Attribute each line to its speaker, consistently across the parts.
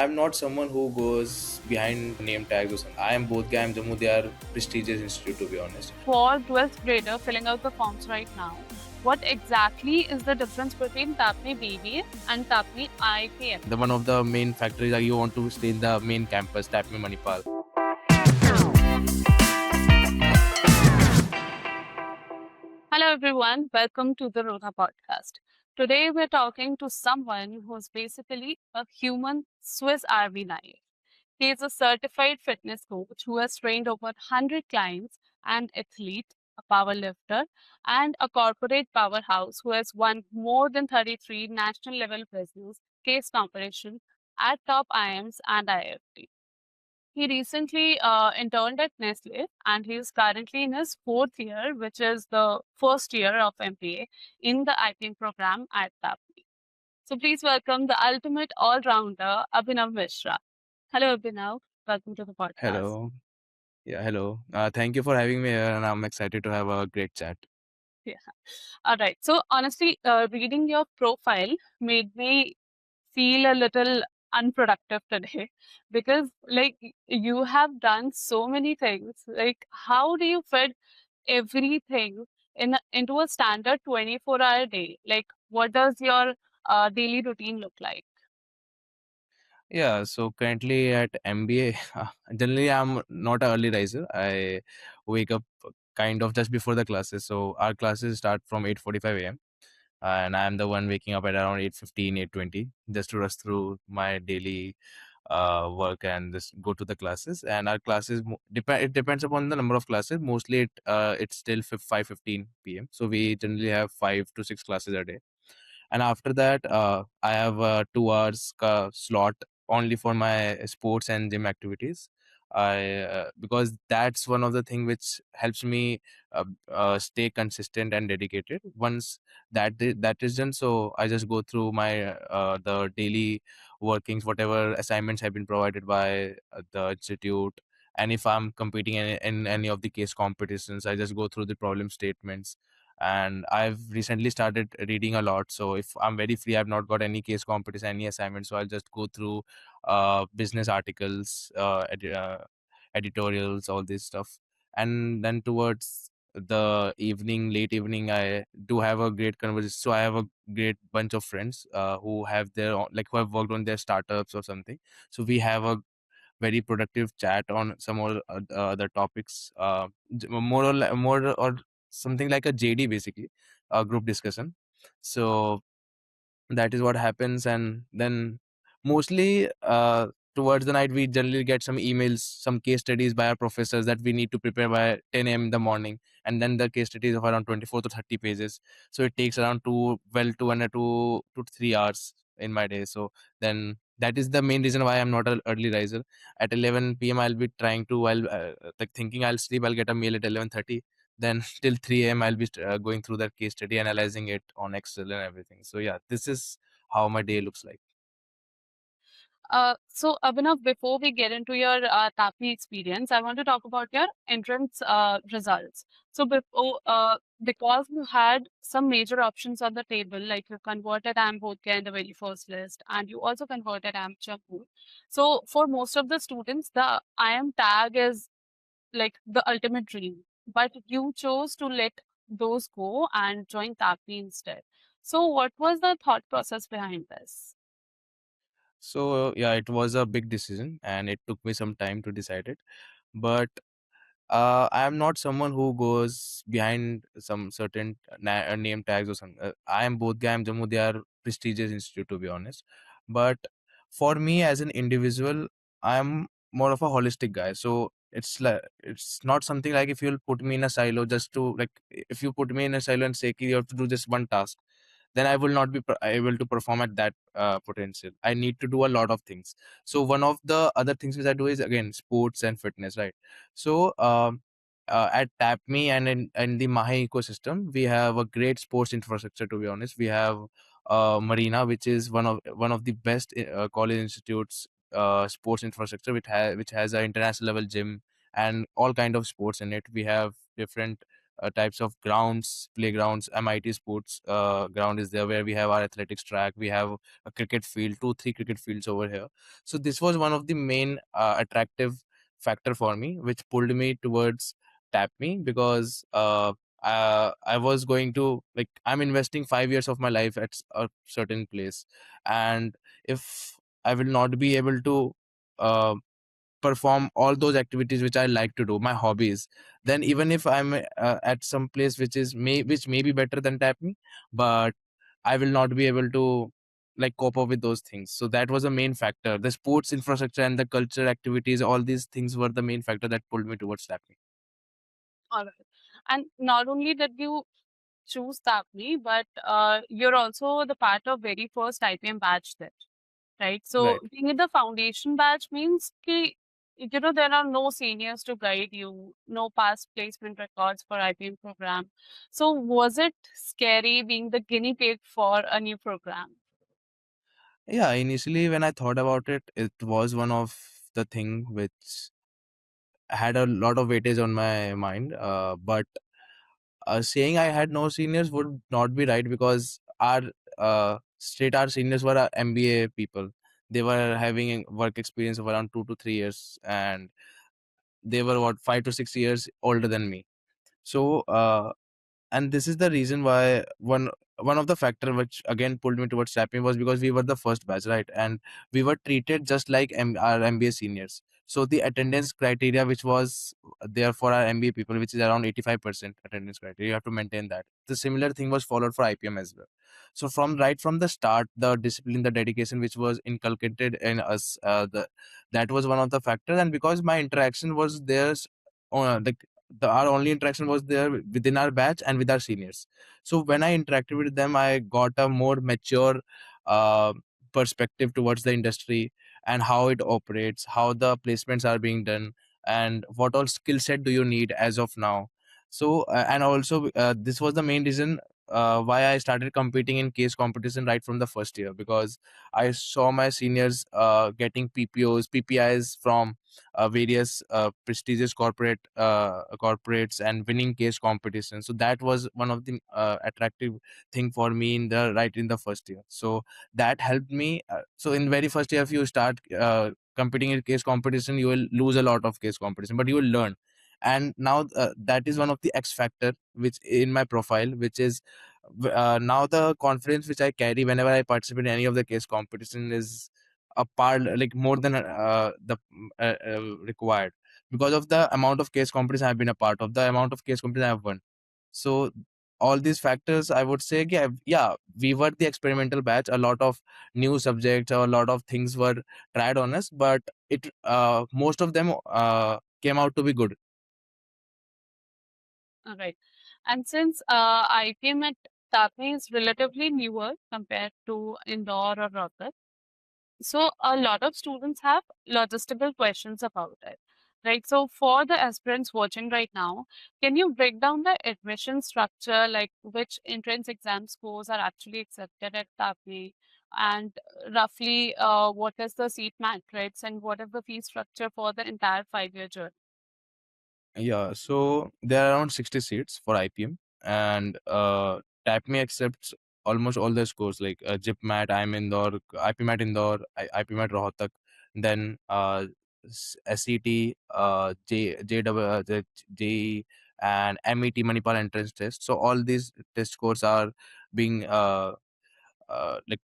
Speaker 1: am not someone who goes behind name tags or something. I am both guy. I'm Jammu. They are prestigious institute, to be honest.
Speaker 2: For 12th grader filling out the forms right now, what exactly is the difference between TAPMI BBA and TAPMI IPM?
Speaker 1: The one of the main factors are you want to stay in the main campus, TAPMI Manipal.
Speaker 2: Hello, everyone. Welcome to the Rodha podcast. Today, we're talking to someone who's basically a human Swiss Army knife. He is a certified fitness coach who has trained over 100 clients, an athlete, a powerlifter, and a corporate powerhouse who has won more than 33 national level business case competition at top IIMs and IFT. He recently interned at Nestle and he is currently in his fourth year, which is the first year of MBA in the IPM program at TAPMI. So please welcome the ultimate all-rounder, Abhinav Mishra. Hello, Abhinav. Welcome to the podcast.
Speaker 1: Hello. Yeah, hello. Thank you for having me here, and I'm excited to have a great chat.
Speaker 2: Yeah. All right. So honestly, reading your profile made me feel a little unproductive today because like you have done so many things. Like how do you fit everything into a standard 24-hour day? Like what does your daily routine look like?
Speaker 1: Yeah, so currently at MBA, generally I'm not an early riser. I wake up kind of just before the classes. So our classes start from 8:45 a.m. And I'm the one waking up at around 8:15, 8:20 just to rush through my daily work and just go to the classes. And our classes it depends upon the number of classes. Mostly it's still 5:15 p.m. So we generally have 5 to 6 classes a day. And after that, I have a 2 hours slot only for my sports and gym activities. Because that's one of the thing which helps me stay consistent and dedicated. Once that is done, so I just go through my the daily workings, whatever assignments have been provided by the institute. And if I'm competing in any of the case competitions, I just go through the problem statements. And I've recently started reading a lot, so if I'm very free, I've not got any case competition, any assignment, so I'll just go through business articles, editorials, all this stuff. And then towards the evening, late evening, I do have a great conversation. So I have a great bunch of friends who have like who have worked on their startups or something. So we have a very productive chat on some other topics, more or something like a JD, basically a group discussion. So that is what happens. And then mostly towards the night, we generally get some emails, some case studies by our professors that we need to prepare by 10 a.m. in the morning. And then the case studies of around 24 to 30 pages, so it takes around 2 to 3 hours in my day. So then that is the main reason why I'm not an early riser. At 11 p.m. I'll be trying to, while like thinking I'll sleep, I'll get a mail at 11:30. Then till 3 a.m. I'll be going through that case study, analyzing it on Excel and everything. So yeah, this is how my day looks like.
Speaker 2: So Abhinav, before we get into your TAPMI experience, I want to talk about your entrance results. So because you had some major options on the table, like you converted AM Bodhgaya in the very first list, and you also converted AM Jammu. So for most of the students, the IM tag is like the ultimate dream, but you chose to let those go and join TAPMI instead. So what was the thought process behind this?
Speaker 1: So yeah, it was a big decision, and it took me some time to decide it. But I am not someone who goes behind some certain name tags or something. I am both guy. I'm Jammu. They are prestigious institute, to be honest. But for me as an individual, I'm more of a holistic guy. So it's not something like if you'll put me in a silo just to, like, if you put me in a silo and say "Ki you have to do just one task, then I will not be able to perform at that potential. I need to do a lot of things. So one of the other things which I do is again sports and fitness, right? So at TAPMI and in the Mahi ecosystem, we have a great sports infrastructure. To be honest, we have Marina, which is one of the best college institutes sports infrastructure, which has an international level gym and all kind of sports in it. We have different types of grounds, playgrounds. MIT sports ground is there, where we have our athletics track. We have a cricket field, two, three cricket fields over here. So this was one of the main attractive factor for me, which pulled me towards TAPMI, because I was going to, like, I'm investing 5 years of my life at a certain place, and if I will not be able to uh, perform all those activities which I like to do, my hobbies, then even if I'm at some place which may be better than TAPMI, but I will not be able to like cope up with those things. So that was the main factor. The sports infrastructure and the culture activities, all these things were the main factor that pulled me towards TAPMI.
Speaker 2: All right. And not only did you choose TAPMI, but you're also the part of very first IPM batch there, right? So
Speaker 1: Right.
Speaker 2: being in the foundation batch means ki, there are no seniors to guide you, no past placement records for IPM program. So was it scary being the guinea pig for a new program?
Speaker 1: Yeah, initially when I thought about it, it was one of the thing which had a lot of weightage on my mind. But saying I had no seniors would not be right, because our seniors were MBA people. They were having a work experience of around 2 to 3 years, and they were what 5 to 6 years older than me. So and this is the reason why one of the factor which again pulled me towards SAPMI was because we were the first batch, right? And we were treated just like our MBA seniors. So the attendance criteria which was there for our MBA people, which is around 85% attendance criteria, you have to maintain that. The similar thing was followed for IPM as well. So from the start, the discipline, the dedication which was inculcated in us, that was one of the factors. And because my interaction was there, our only interaction was there within our batch and with our seniors. So when I interacted with them, I got a more mature uh, perspective towards the industry and how it operates, how the placements are being done, and what all skill set do you need as of now. So and also this was the main reason why I started competing in case competition right from the first year, because I saw my seniors getting PPIs from various prestigious corporates and winning case competitions. So that was one of the attractive thing for me in the first year. So that helped me. So in very first year, if you start competing in case competition, you will lose a lot of case competition, but you will learn. And now that is one of the X factor which in my profile, which is now the confidence which I carry whenever I participate in any of the case competition is a part, like more than the required, because of the amount of case competition I've been a part of, the amount of case competition I've won. So all these factors, I would say, yeah, yeah, we were the experimental batch. A lot of new subjects or a lot of things were tried on us, but it most of them came out to be good.
Speaker 2: All right. And since IPM at TAPMI is relatively newer compared to Indore or Rohtak, so a lot of students have logistical questions about it, right? So for the aspirants watching right now, can you break down the admission structure, like which entrance exam scores are actually accepted at TAPMI, and roughly what is the seat matrix and what is the fee structure for the entire 5 year journey?
Speaker 1: Yeah, so there are around 60 seats for IPM, and TAPMI accepts almost all the scores, like JIPMAT, IIM Indore, IPMAT Indore, IPMAT Rohtak, then SET, JEE, and MET Manipal entrance test. So all these test scores are being like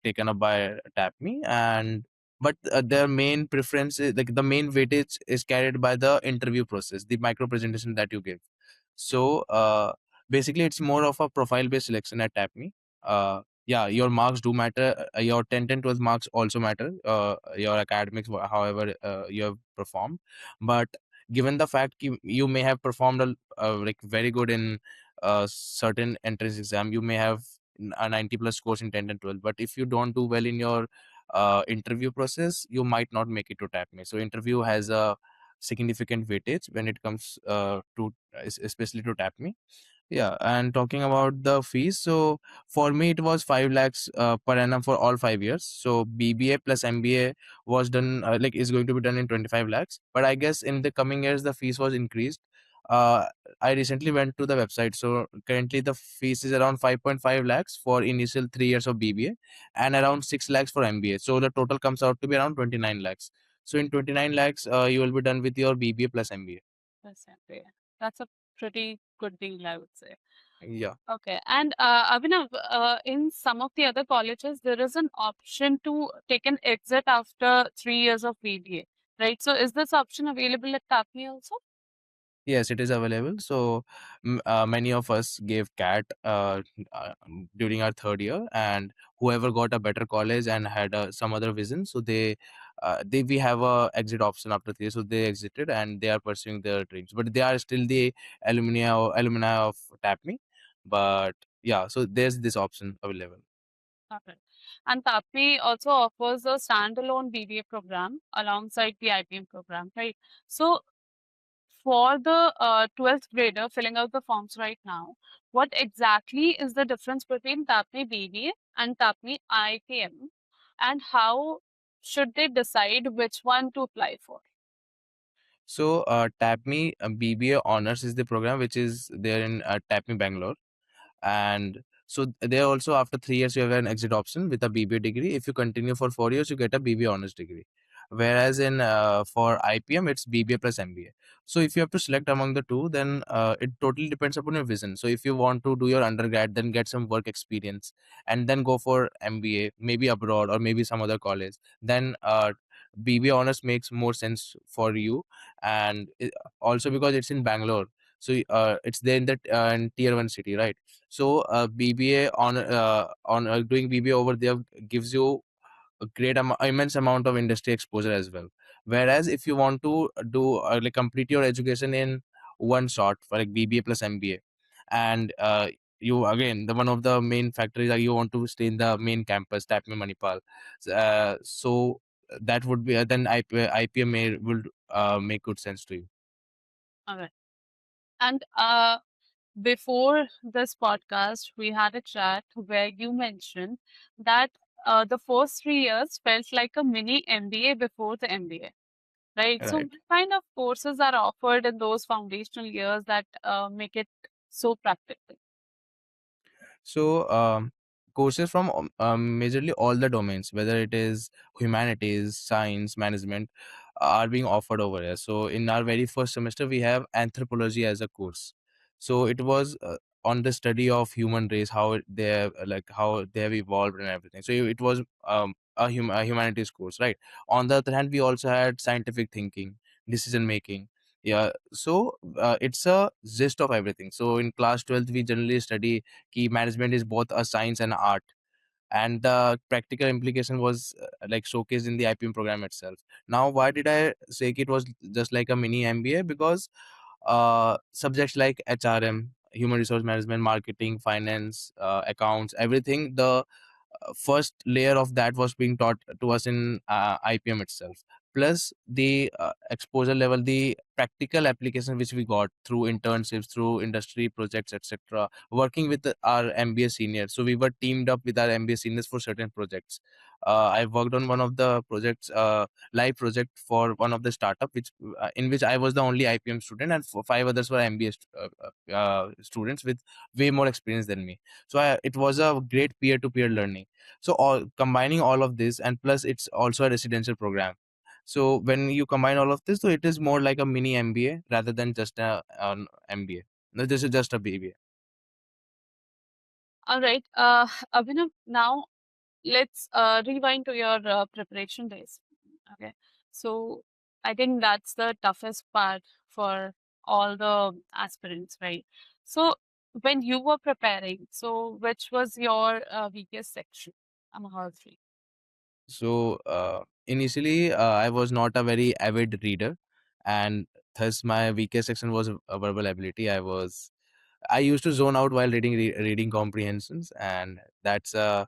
Speaker 1: taken up by TAPMI, and but their main preference is, like, the main weightage is carried by the interview process, the micro presentation that you give. So basically it's more of a profile based selection at TAPMI. Yeah, your marks do matter. Your 10 and 12 marks also matter. Your academics, however you have performed. But given the fact you may have performed like very good in certain entrance exam, you may have a 90 plus scores in 10 and 12, but if you don't do well in your interview process, you might not make it to TAPMI. So interview has a significant weightage when it comes to especially to TAPMI. Yeah, and talking about the fees, so for me it was 5 lakhs per annum for all 5 years. So BBA plus MBA was done, like is going to be done in 25 lakhs. But I guess in the coming years the fees was increased. uh, I recently went to the website. So currently the fees is around 5.5 lakhs for initial 3 years of BBA and around 6 lakhs for MBA. So the total comes out to be around 29 lakhs. So in 29 lakhs, you will be done with your BBA plus MBA.
Speaker 2: That's MBA. That's a pretty good deal, I would say.
Speaker 1: Yeah.
Speaker 2: Okay. And Abhinav, in some of the other colleges, there is an option to take an exit after 3 years of BBA, right? So is this option available at TAPMI also?
Speaker 1: Yes, it is available. So many of us gave CAT during our third year, and whoever got a better college and had some other vision, so they we have a exit option after 3 years. So they exited and they are pursuing their dreams, but they are still the alumni of TAPMI. But yeah, so there's this option available.
Speaker 2: Okay. And TAPMI also offers a standalone BBA program alongside the IPM program, right? So for the 12th grader filling out the forms right now, what exactly is the difference between TAPMI BBA and TAPMI IPM, and how should they decide which one to apply for?
Speaker 1: So TAPMI BBA Honors is the program which is there in TAPMI Bangalore. And so there also, after 3 years, you have an exit option with a BBA degree. If you continue for 4 years, you get a BBA honors degree. Whereas in for IPM, it's BBA plus MBA. So if you have to select among the two, then it totally depends upon your vision. So if you want to do your undergrad, then get some work experience and then go for MBA, maybe abroad or maybe some other college, then BBA honors makes more sense for you. And also because it's in Bangalore, so it's there in the in tier 1 city, right? So BBA on doing BBA over there gives you a immense amount of industry exposure as well. Whereas if you want to do like complete your education in one shot for like BBA plus MBA, and you again, the one of the main factors are you want to stay in the main campus, TAPMI Manipal. So that would be then IPMA will make good sense to you.
Speaker 2: All right. And before this podcast, we had a chat where you mentioned that the first 3 years felt like a mini MBA before the MBA, right? So,
Speaker 1: Right.
Speaker 2: what kind of courses are offered in those foundational years that make it so practical?
Speaker 1: So, courses from majorly all the domains, whether it is humanities, science, management, are being offered over here. So, in our very first semester, we have anthropology as a course. So, it was on the study of human race, how they have, like how they have evolved and everything. So, it was a humanities course, right? On the other hand, we also had scientific thinking, decision making. Yeah, so it's a gist of everything. So in class 12th, we generally study key management is both a science and art, and the practical implication was like showcased in the IPM program itself. Now why did I say it was just like a mini MBA? Because subjects like HRM, human resource management, marketing, finance, accounts, everything, the first layer of that was being taught to us in IPM itself. Plus the exposure level, the practical application which we got through internships, through industry projects, etc. Working with our MBA seniors, so we were teamed up with our MBA seniors for certain projects. I worked on one of the projects, live project for one of the startup, which in which I was the only IPM student, and five others were MBA students with way more experience than me. So it was a great peer-to-peer learning. So all combining all of this, and plus it's also a residential program. So when you combine all of this, so it is more like a mini MBA rather than just an MBA. No, this is just a BBA.
Speaker 2: All right, Abhinav, now let's rewind to your preparation days. Okay. So I think that's the toughest part for all the aspirants, right? So when you were preparing, so which was your weakest section among all three?
Speaker 1: So initially, I was not a very avid reader, and thus my weakest section was a verbal ability. I used to zone out while reading reading comprehensions, and that's a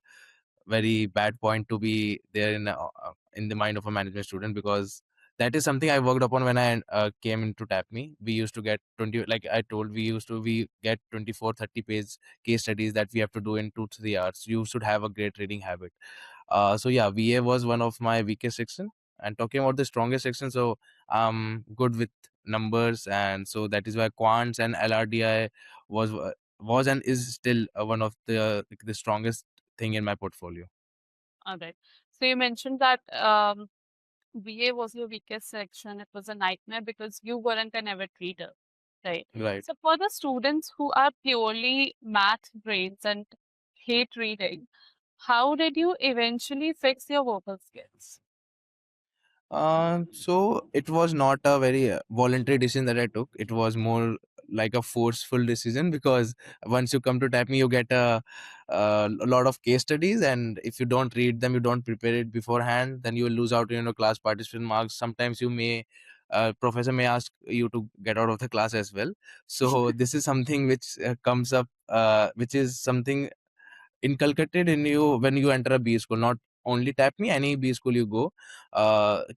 Speaker 1: very bad point to be there in the mind of a management student, because that is something I worked upon when I came into TAPMI. We used to get 20, like I told, we get 24-30 page case studies that we have to do in 2-3 hours. You should have a great reading habit. So yeah, VA was one of my weakest section. And talking about the strongest section, so I'm good with numbers, and so that is why quants and LRDI was and is still one of the strongest thing in my portfolio.
Speaker 2: All right. So you mentioned that BA was your weakest section. It was a nightmare because you weren't an avid reader, right?
Speaker 1: Right.
Speaker 2: So for the students who are purely math brains and hate reading, how did you eventually fix your vocal skills?
Speaker 1: So it was not a very voluntary decision that I took. It was more like a forceful decision, because once you come to TAPMI, you get a lot of case studies, and if you don't read them, you don't prepare it beforehand, then you will lose out, class participant marks. Sometimes you may professor may ask you to get out of the class as well. So this is something which comes up, which is something inculcated in you when you enter a B school. Not only TAPMI, any B school you go,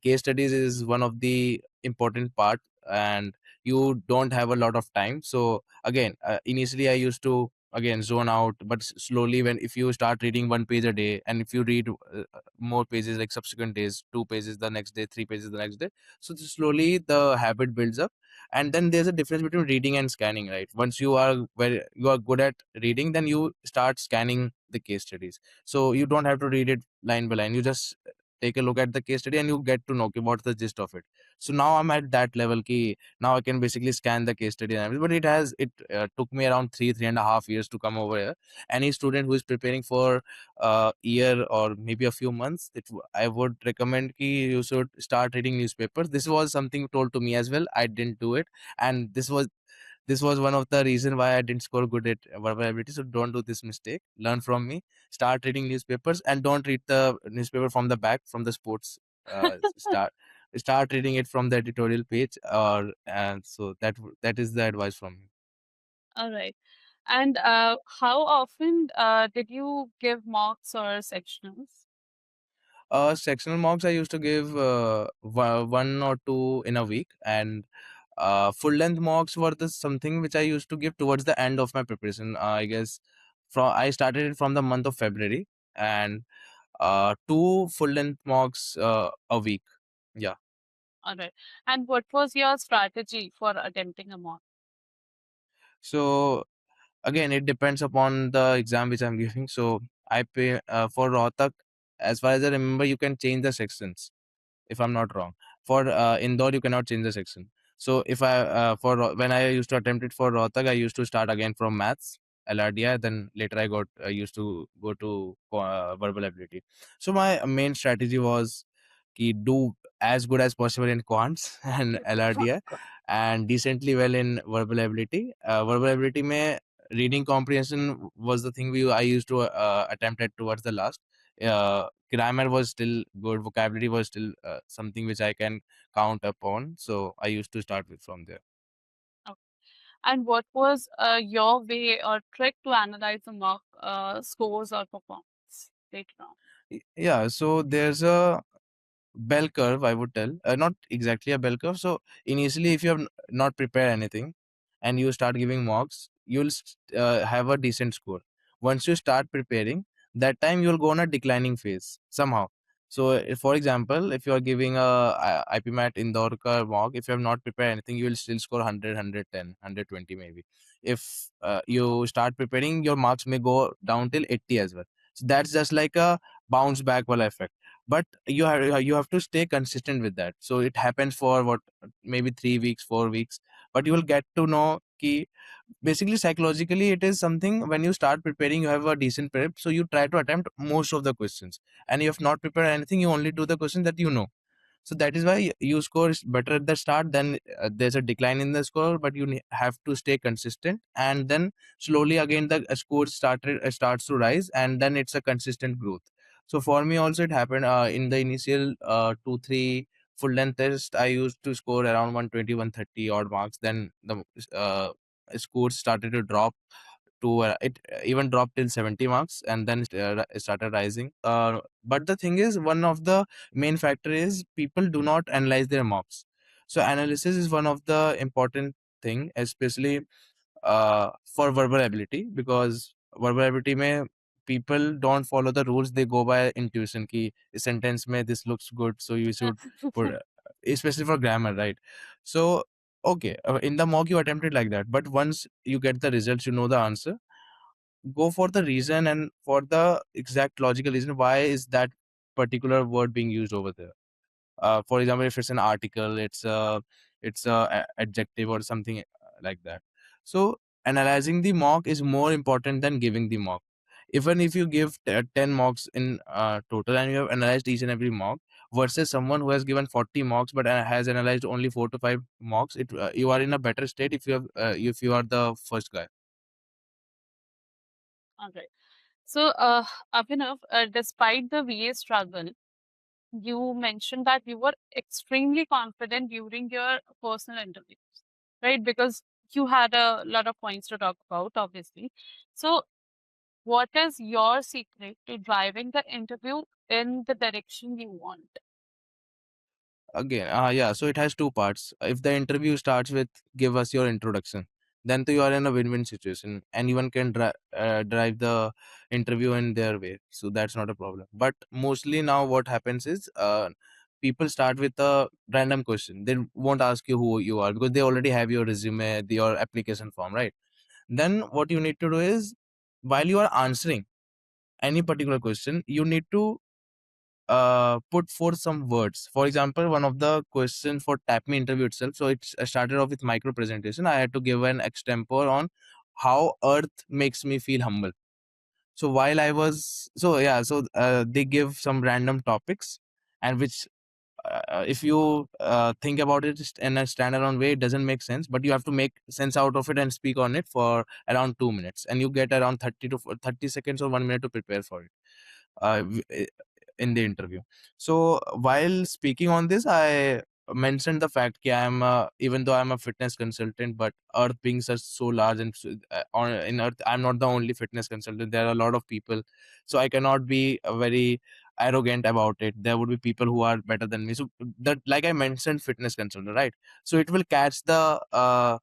Speaker 1: case studies is one of the important part, and you don't have a lot of time. So again, initially I used to again zone out, but slowly, when if you start reading 1 page a day, and if you read more pages like subsequent days, 2 pages the next day, 3 pages the next day, so slowly the habit builds up. And then there's a difference between reading and scanning, right? Once you are good at reading, then you start scanning the case studies, so you don't have to read it line by line. You just take a look at the case study, and you get to know, okay, what's the gist of it. So now I'm at that level ki now I can basically scan the case study and everything. But it took me around 3.5 years to come over here. Any student who is preparing for a year or maybe a few months, I would recommend ki you should start reading newspapers. This was something told to me as well. I didn't do it, and this was one of the reason why I didn't score good at verbal. So don't do this mistake. Learn from me. Start reading newspapers, and don't read the newspaper from the back, from the sports. Start reading it from the editorial page, or and so that is the advice from me.
Speaker 2: All right. And how often did you give mocks or sectionals?
Speaker 1: Sectional mocks I used to give one or two in a week, and full length mocks were the something which I used to give towards the end of my preparation. I guess from I started it from the month of February, and two full length mocks a week. Yeah.
Speaker 2: All right. And what was your strategy for attempting a mock?
Speaker 1: So again, it depends upon the exam which I'm giving. So I pay for Rohtak. As far as I remember, you can change the sections, if I'm not wrong. For Indore, you cannot change the section. So if I when I used to attempt it for Rohtak, I used to start again from maths, LRDI. Then later I used to go to verbal ability. So my main strategy was ki do as good as possible in quants and LRDI, and decently well in verbal ability. Verbal ability mein reading comprehension was the thing I used to attempt at towards the last. Grammar was still good, vocabulary was still something which I can count upon, so I used to start with from there.
Speaker 2: Okay. And what was your way or trick to analyze the mock scores or performance later on?
Speaker 1: Yeah, so there's a bell curve, I would tell. Not exactly a bell curve. So initially, if you have not prepared anything and you start giving mocks, you'll have a decent score. Once you start preparing, that time you'll go on a declining phase somehow. So, for example, if you are giving a IPMAT Indore ka mock, if you have not prepared anything, you will still score 100, maybe. If you start preparing, your marks may go down till 80 as well. So that's just like a bounce back wala effect, but you have to stay consistent with that. So it happens for what, maybe 3 weeks, 4 weeks, but you will get to know ki basically psychologically it is something. When you start preparing, you have a decent prep, so you try to attempt most of the questions, and you have not prepared anything, you only do the questions that you know. So that is why you score is better at the start. Then there's a decline in the score, but you have to stay consistent, and then slowly again the score starts to rise, and then it's a consistent growth. So for me also it happened in the initial 2 3 full length test. I used to score around 120, 130 odd marks. Then the scores started to drop to it even dropped till 70 marks, and then it started rising. But the thing is, one of the main factor is people do not analyze their mocks. So analysis is one of the important thing, especially for verbal ability, because verbal ability may people don't follow the rules, they go by intuition ki sentence mein this looks good, so you should put especially for grammar, right? So okay, in the mock you attempted like that, but once you get the results, you know the answer, go for the reason and for the exact logical reason why is that particular word being used over there. For example, if it's an article, it's a adjective or something like that. So analyzing the mock is more important than giving the mock. Even if you give 10 mocks in total and you have analyzed each and every mock versus someone who has given 40 mocks but has analyzed only 4 to 5 mocks, you are in a better state if you are the first guy.
Speaker 2: All right. So, Abhinav, despite the VA struggle, you mentioned that you were extremely confident during your personal interviews, right? Because you had a lot of points to talk about, obviously. So, what is your secret to driving the interview in the direction you want?
Speaker 1: Again, yeah, so it has two parts. If the interview starts with give us your introduction, then you are in a win-win situation. Anyone can drive the interview in their way, so that's not a problem. But mostly now, what happens is, people start with a random question. They won't ask you who you are because they already have your resume, your application form, right? Then what you need to do is, while you are answering any particular question, you need to put forth some words. For example, one of the questions for TAPMI interview itself, so it started off with micro presentation. I had to give an extempore on how Earth makes me feel humble. So while I was, so yeah, so they give some random topics, and which if you think about it in a standalone way, it doesn't make sense. But you have to make sense out of it and speak on it for around 2 minutes, and you get around 30 seconds or 1 minute to prepare for it uh, w- i- in the interview. So while speaking on this, I mentioned the fact that even though I'm a fitness consultant, but Earth being such so large and in Earth, I'm not the only fitness consultant. There are a lot of people, so I cannot be very arrogant about it. There would be people who are better than me. So that, like I mentioned, fitness consultant, right? So it will catch the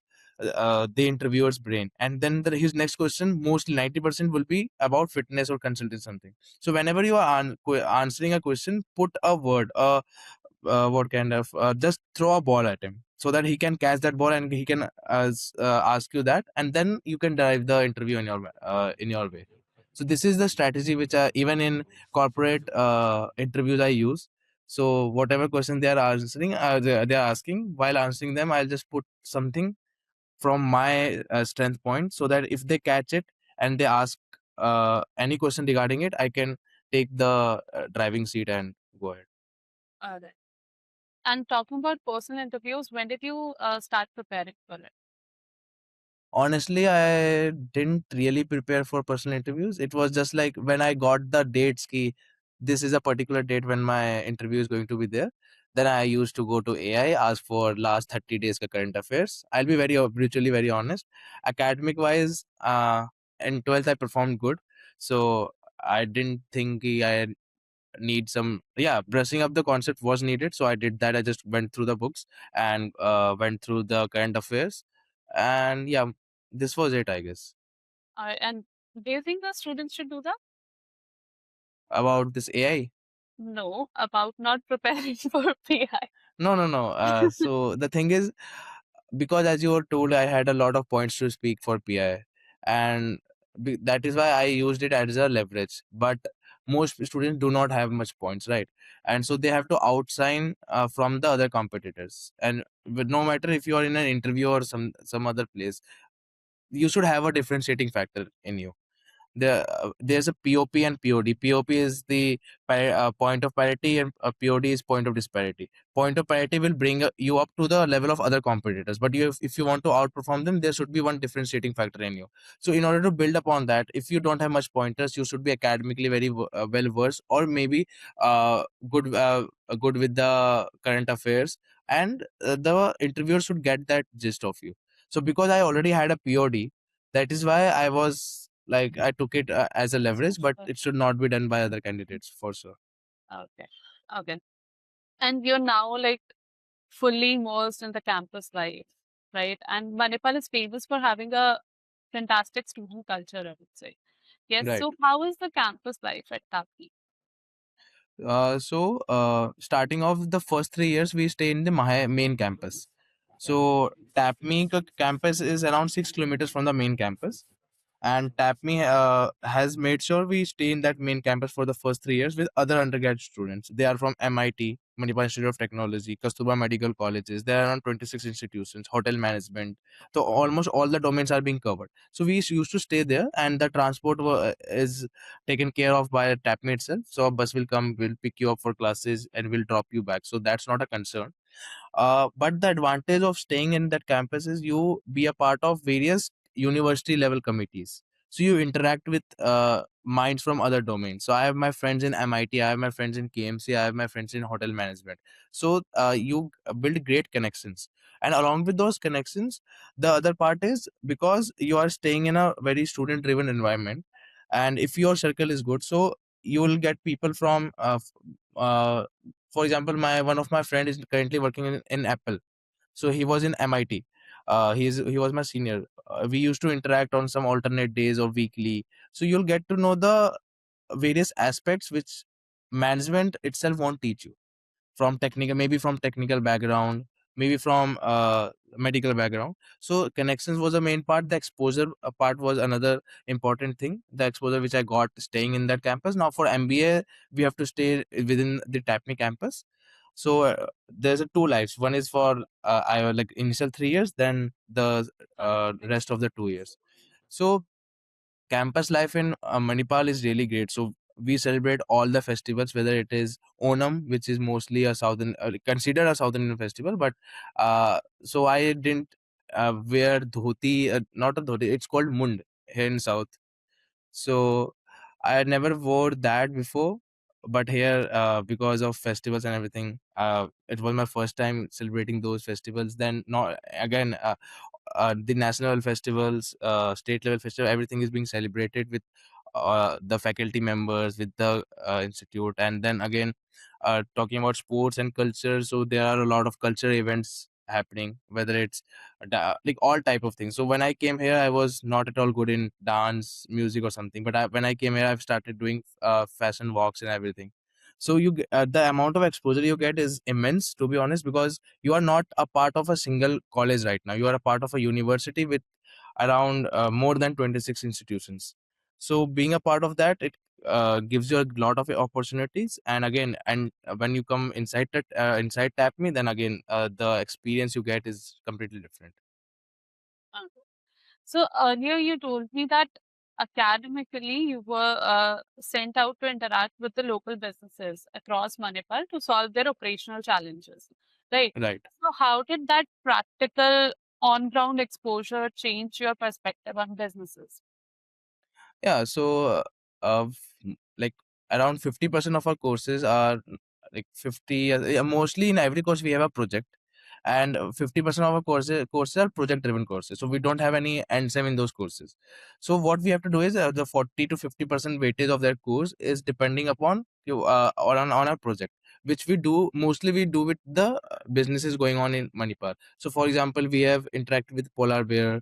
Speaker 1: interviewer's brain, and then his next question, mostly 90% will be about fitness or consulting something. So whenever you are answering a question, put a word, what kind of, just throw a ball at him so that he can catch that ball and he can ask you that, and then you can drive the interview in your way. So this is the strategy which I, even in corporate interviews, I use. So whatever question they are answering, they are asking, while answering them, I'll just put something from my strength point, so that if they catch it and they ask any question regarding it, I can take the driving seat and go ahead.
Speaker 2: All right. And talking about personal interviews, when did you start preparing for it?
Speaker 1: Honestly, I didn't really prepare for personal interviews. It was just like when I got the dates ki this is a particular date when my interview is going to be there, then I used to go to AI, ask for last 30 days ka current affairs. I'll be very brutally very honest. Academic wise, in 12th I performed good. So I didn't think I need some, yeah, brushing up the concept was needed, so I did that. I just went through the books and went through the current affairs, and yeah, this was it, I guess.
Speaker 2: And do you think the students should do that?
Speaker 1: About this AI.
Speaker 2: No, about not preparing for PI.
Speaker 1: No. So the thing is, because as you were told, I had a lot of points to speak for PI, and that is why I used it as a leverage. But most students do not have much points, right? And so they have to outshine from the other competitors. And no matter if you are in an interview or some other place, you should have a differentiating factor in you. There's a POP and POD. POP is the point of parity, and POD is point of disparity. Point of parity will bring you up to the level of other competitors, but if you want to outperform them, there should be one differentiating factor in you. So in order to build upon that, if you don't have much pointers, you should be academically very well versed, or maybe good good with the current affairs, and the interviewer should get that gist of you. So because I already had a POD, that is why I was like, I took it as a leverage, but it should not be done by other candidates for sure.
Speaker 2: Okay. Okay. And you're now like fully immersed in the campus life, right? And Manipal is famous for having a fantastic student culture, I would say. Yes.
Speaker 1: Right.
Speaker 2: So, how is the campus life at TAPMI?
Speaker 1: Starting off the first 3 years, we stay in the main campus. So TAPMI campus is around 6 kilometers from the main campus, and TAPMI has made sure we stay in that main campus for the first 3 years with other undergrad students. They are from MIT, Manipal Institute of Technology, Kasturba Medical Colleges. There are around 26 institutions, hotel management. So almost all the domains are being covered. So we used to stay there, and the transport is taken care of by TAPMI itself. So a bus will come, will pick you up for classes, and will drop you back. So that's not a concern. But the advantage of staying in that campus is you be a part of various university level committees. So you interact with minds from other domains. So I have my friends in MIT, I have my friends in KMC, I have my friends in hotel management. So you build great connections. And along with those connections, the other part is because you are staying in a very student driven environment. And if your circle is good, so you will get people from for example, my one of my friend is currently working in Apple. So he was in MIT. He was my senior. We used to interact on some alternate days or weekly. So you'll get to know the various aspects which management itself won't teach you, from technical, maybe from technical background, maybe from medical background. So connections was the main part. The exposure part was another important thing, the exposure which I got staying in that campus. Now for MBA, we have to stay within the TAPMI campus. So there's a two lives. One is for I like initial 3 years, then the rest of the 2 years. So campus life in Manipal is really great. So we celebrate all the festivals, whether it is Onam, which is mostly a southern, considered a southern Indian festival. But so I didn't wear dhoti, not a dhoti. It's called mund here in South. So I had never wore that before, but here, because of festivals and everything, it was my first time celebrating those festivals. Then, not again, the national festivals, state level festival, everything is being celebrated with the faculty members, with the institute. And then again, talking about sports and culture, so there are a lot of culture events happening, whether it's like all type of things. So when I came here, I was not at all good in dance, music or something, but when I came here, I've started doing fashion walks and everything. So the amount of exposure you get is immense, to be honest, because you are not a part of a single college right now. You are a part of a university with around more than 26 institutions. So being a part of that, it gives you a lot of opportunities. And again, and when you come inside that inside TAPMI, then again the experience you get is completely different.
Speaker 2: Uh, So, earlier you told me that academically you were sent out to interact with the local businesses across Manipal to solve their operational challenges, right?
Speaker 1: Right.
Speaker 2: So, how did that practical on ground exposure change your perspective on businesses?
Speaker 1: Yeah, so like around 50% of our courses are like 50 yeah, mostly in every course we have a project, and 50% of our courses are project driven courses. So we don't have any end sem in those courses. So what we have to do is the 40 to 50% weightage of that course is depending upon you on our project, which we do mostly we do with the businesses going on in Manipur. So for example, we have interacted with Polar Bear.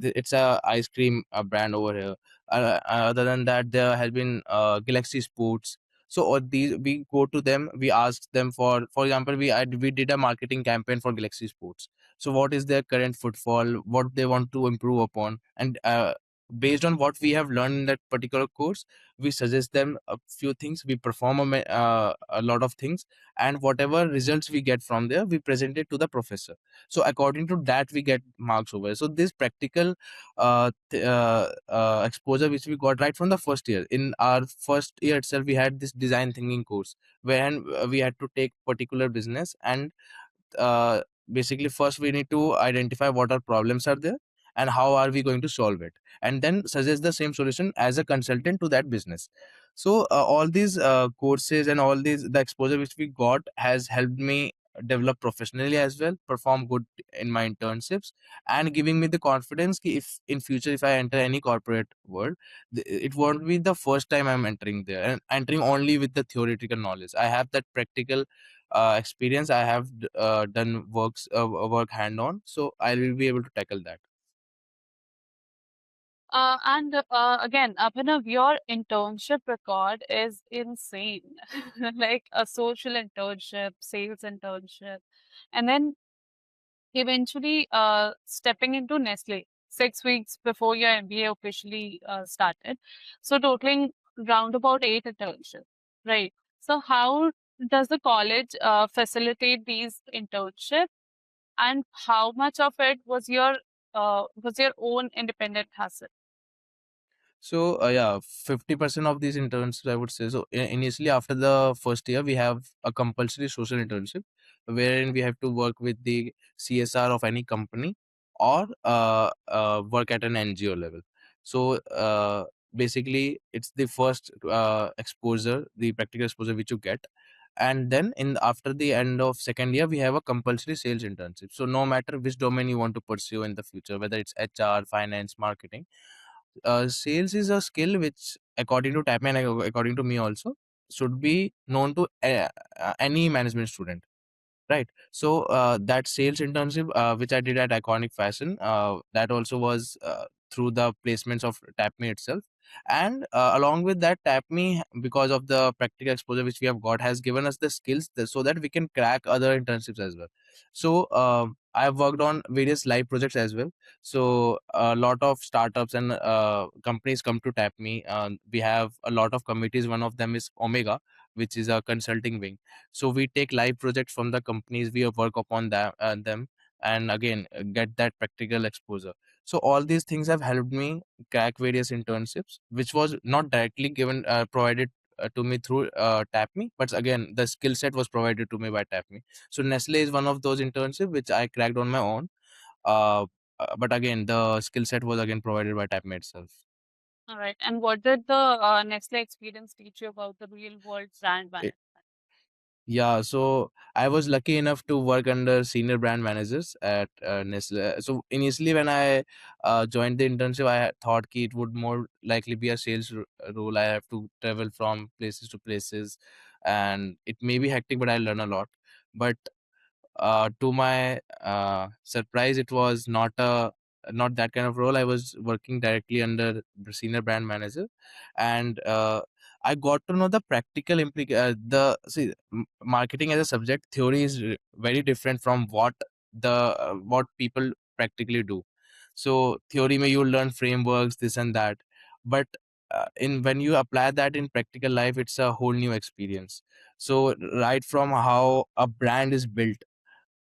Speaker 1: It's a ice cream brand over here. Other than that, there has been Galaxy Sports. So all these we go to them, we ask them for example, we did a marketing campaign for Galaxy Sports. So what is their current footfall, what they want to improve upon, and based on what we have learned in that particular course, we suggest them a few things, we perform a lot of things, and whatever results we get from there, we present it to the professor. So according to that, we get marks over. So this practical exposure which we got right from the first year. In our first year itself, we had this design thinking course where we had to take particular business and uh, basically first we need to identify what our problems are there and how are we going to solve it, and then suggest the same solution as a consultant to that business. So all these courses and all these the exposure which we got has helped me develop professionally as well, perform good in my internships, and giving me the confidence ki if in future if I enter any corporate world, it won't be the first time I'm entering there and entering only with the theoretical knowledge. I have that practical experience. I have done work hand on, so I will be able to tackle that.
Speaker 2: And again, Abhinav, your internship record is insane. Like a social internship, sales internship, and then eventually stepping into Nestle 6 weeks before your MBA officially started. So totaling round about 8 internships, right? So how does the college facilitate these internships, and how much of it was your own independent hustle?
Speaker 1: So yeah, 50% of these interns, I would say. So initially, after the first year, we have a compulsory social internship, wherein we have to work with the CSR of any company or work at an NGO level. So basically, it's the first exposure, the practical exposure which you get, and then in after the end of second year, we have a compulsory sales internship. So no matter which domain you want to pursue in the future, whether it's HR, finance, marketing, sales is a skill which, according to TAPMI and according to me also, should be known to any management student. Right. So that sales internship, which I did at Iconic Fashion, that also was through the placements of TAPME itself. And along with that, TAPME, because of the practical exposure which we have got, has given us the skills so that we can crack other internships as well. So I've worked on various live projects as well. So a lot of startups and companies come to TAPME. We have a lot of committees. One of them is Omega, which is a consulting wing. So we take live projects from the companies, we work upon them, and again get that practical exposure. So all these things have helped me crack various internships, which was not directly given provided to me through TAPME, but again the skill set was provided to me by TAPME. So Nestle is one of those internships which I cracked on my own, uh, but again the skill set was again provided by TAPME itself.
Speaker 2: All right. And what did the Nestle experience teach you about the real world brand management?
Speaker 1: Yeah, so I was lucky enough to work under senior brand managers at Nestle. So initially, when I joined the internship, I thought ki it would more likely be a sales role. I have to travel from places to places, and it may be hectic, but I learn a lot. But to my surprise, it was not that kind of role. I was working directly under the senior brand manager, and I got to know the practical the see marketing as a subject. Theory is very different from what people practically do. So theory may you learn frameworks, this and that, but in when you apply that in practical life, it's a whole new experience. So right from how a brand is built,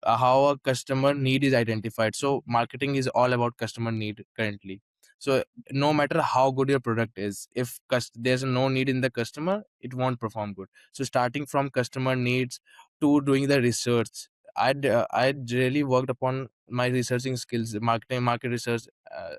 Speaker 1: how a customer need is identified. So marketing is all about customer need currently. So no matter how good your product is, if there's no need in the customer, it won't perform good. So starting from customer needs to doing the research, I really worked upon my researching skills, market research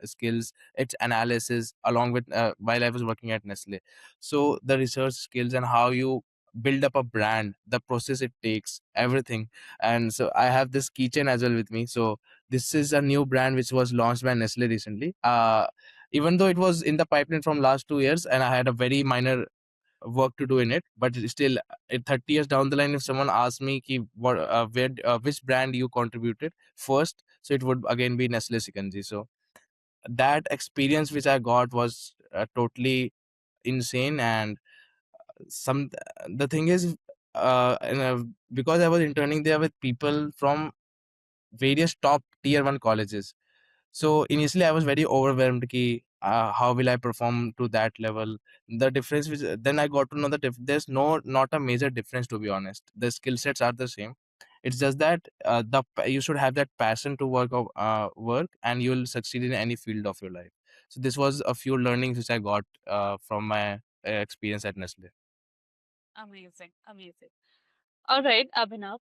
Speaker 1: skills, its analysis, along with while I was working at Nestle. So the research skills and how you build up a brand, the process it takes, everything. And so I have this keychain as well with me. So this is a new brand which was launched by Nestle recently. Even though it was in the pipeline from last 2 years, and I had a very minor work to do in it, but still, 30 years down the line, if someone asks me ki, which brand you contributed first, so it would again be Nestle Sikanji. So that experience which I got was totally insane. And some the thing is, because I was interning there with people from various top tier 1 colleges. So initially I was very overwhelmed ki, how will I perform to that level. The difference which then I got to know that there's not a major difference, to be honest. The skill sets are the same. It's just that you should have that passion to work, and you'll succeed in any field of your life. So this was a few learnings which I got from my experience at Nestle.
Speaker 2: Amazing, amazing. All right, Abhinav.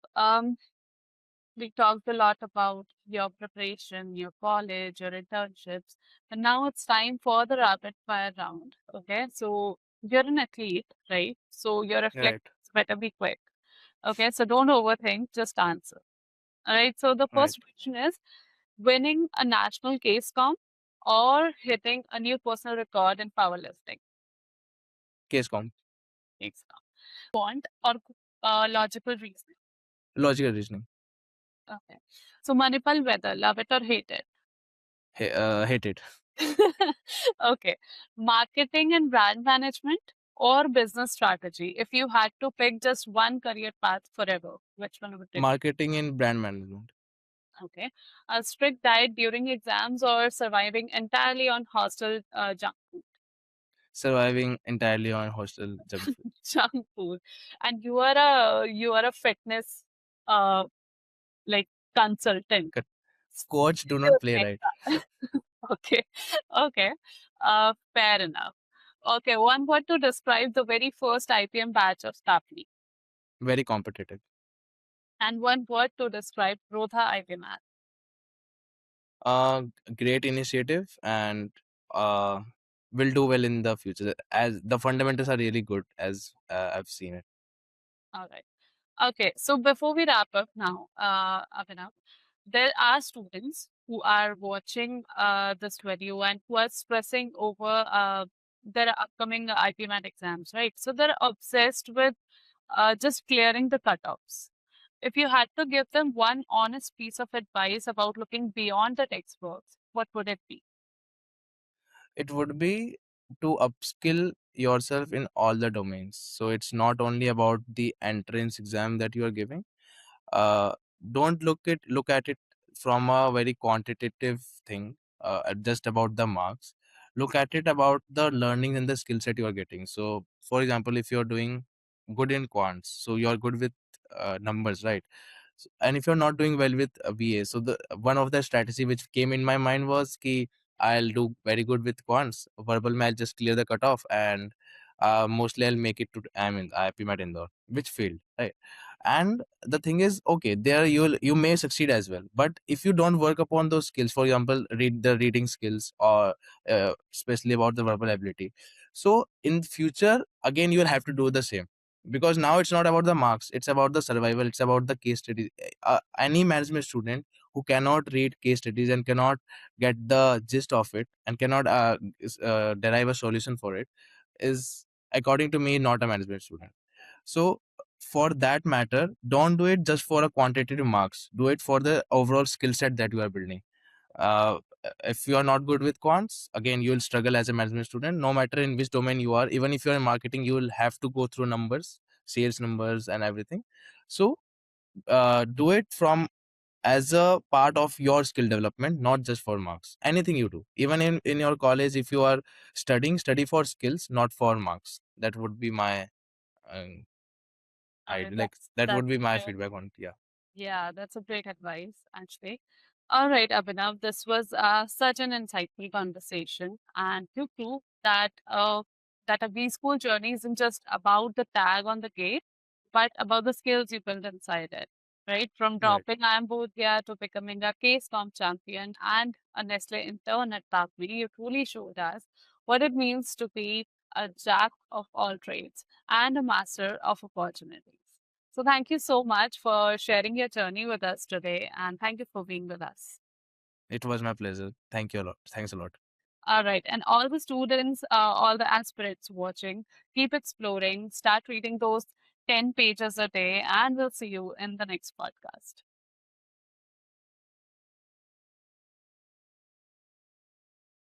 Speaker 2: We talked a lot about your preparation, your college, your internships, and now it's time for the rapid fire round. Okay, so you're an athlete, right? So your reflex
Speaker 1: Right.
Speaker 2: better be quick. Okay, so don't overthink, just answer. All right, so the
Speaker 1: Right.
Speaker 2: first question is winning a national case comp or hitting a new personal record in powerlifting.
Speaker 1: Case comp.
Speaker 2: Case comp. Want or logical reasoning.
Speaker 1: Logical reasoning.
Speaker 2: Okay, so Manipal weather, love it or hate it.
Speaker 1: Hate it.
Speaker 2: Okay. Marketing and brand management or business strategy? If you had to pick just one career path forever, which one would it be?
Speaker 1: Marketing and brand management.
Speaker 2: Okay. A strict diet during exams or surviving entirely on hostel junk food?
Speaker 1: Surviving entirely on hostel junk food.
Speaker 2: Junk food. And you are a fitness uh like consultant.
Speaker 1: Cut- Coach do not
Speaker 2: Still
Speaker 1: play
Speaker 2: like
Speaker 1: right.
Speaker 2: that. Okay. Okay. Fair enough. Okay, one word to describe the very first IPM batch of TAPMI,
Speaker 1: Very competitive.
Speaker 2: and one word to describe Rodha IPMAT.
Speaker 1: Uh, Great initiative and uh, will do well in the future as the fundamentals are really good as I've seen it.
Speaker 2: All right. Okay, so before we wrap up now, Abhinav, there are students who are watching this video and who are stressing over their upcoming IPMAT exams, right? So they're obsessed with just clearing the cutoffs. If you had to give them one honest piece of advice about looking beyond the textbooks, what would it be?
Speaker 1: It would be to upskill yourself in all the domains. So it's not only about the entrance exam that you are giving. uh, don't look at it from a very quantitative thing, just about the marks. Look at it about the learning and the skill set you are getting. So for example, if you're doing good in quants, so you're good with numbers, right? And if you're not doing well with VA, so the one of the strategy which came in my mind was ki I'll do very good with quants, verbal may I'll just clear the cutoff, and mostly I'll make it to I mean IPMAT Indore, which field, right? And the thing is, okay, there you may succeed as well, but if you don't work upon those skills, for example, reading skills, or especially about the verbal ability, so in future again you will have to do the same, because now it's not about the marks, it's about the survival, it's about the case studies. Any management student who cannot read case studies and cannot get the gist of it and cannot derive a solution for it is, according to me, not a management student. So for that matter, don't do it just for a quantitative marks, do it for the overall skill set that you are building. uh, if you are not good with quants, again you will struggle as a management student, no matter in which domain you are. Even if you are in marketing, you will have to go through numbers, sales numbers and everything. So do it from as a part of your skill development, not just for marks. Anything you do, even in your college, if you are studying, study for skills, not for marks. That would be my um,
Speaker 2: All right,
Speaker 1: like that would
Speaker 2: that's
Speaker 1: be my
Speaker 2: great.
Speaker 1: feedback on it. Yeah.
Speaker 2: Yeah, that's a great advice, actually. All right, Abhinav, this was such an insightful conversation, and you proved that a B school journey isn't just about the tag on the gate, but about the skills you build inside it. Right, from
Speaker 1: Right.
Speaker 2: dropping Ambodia to becoming a case comp champion and a Nestle intern at TAPMI, you truly showed us what it means to be a jack of all trades and a master of opportunities. So thank you so much for sharing your journey with us today, and thank you for being with us.
Speaker 1: It was my pleasure. Thank you a lot. Thanks a lot.
Speaker 2: All right. And all the students, all the aspirants watching, keep exploring, start reading those 10 pages a day, and we'll see you in the next podcast.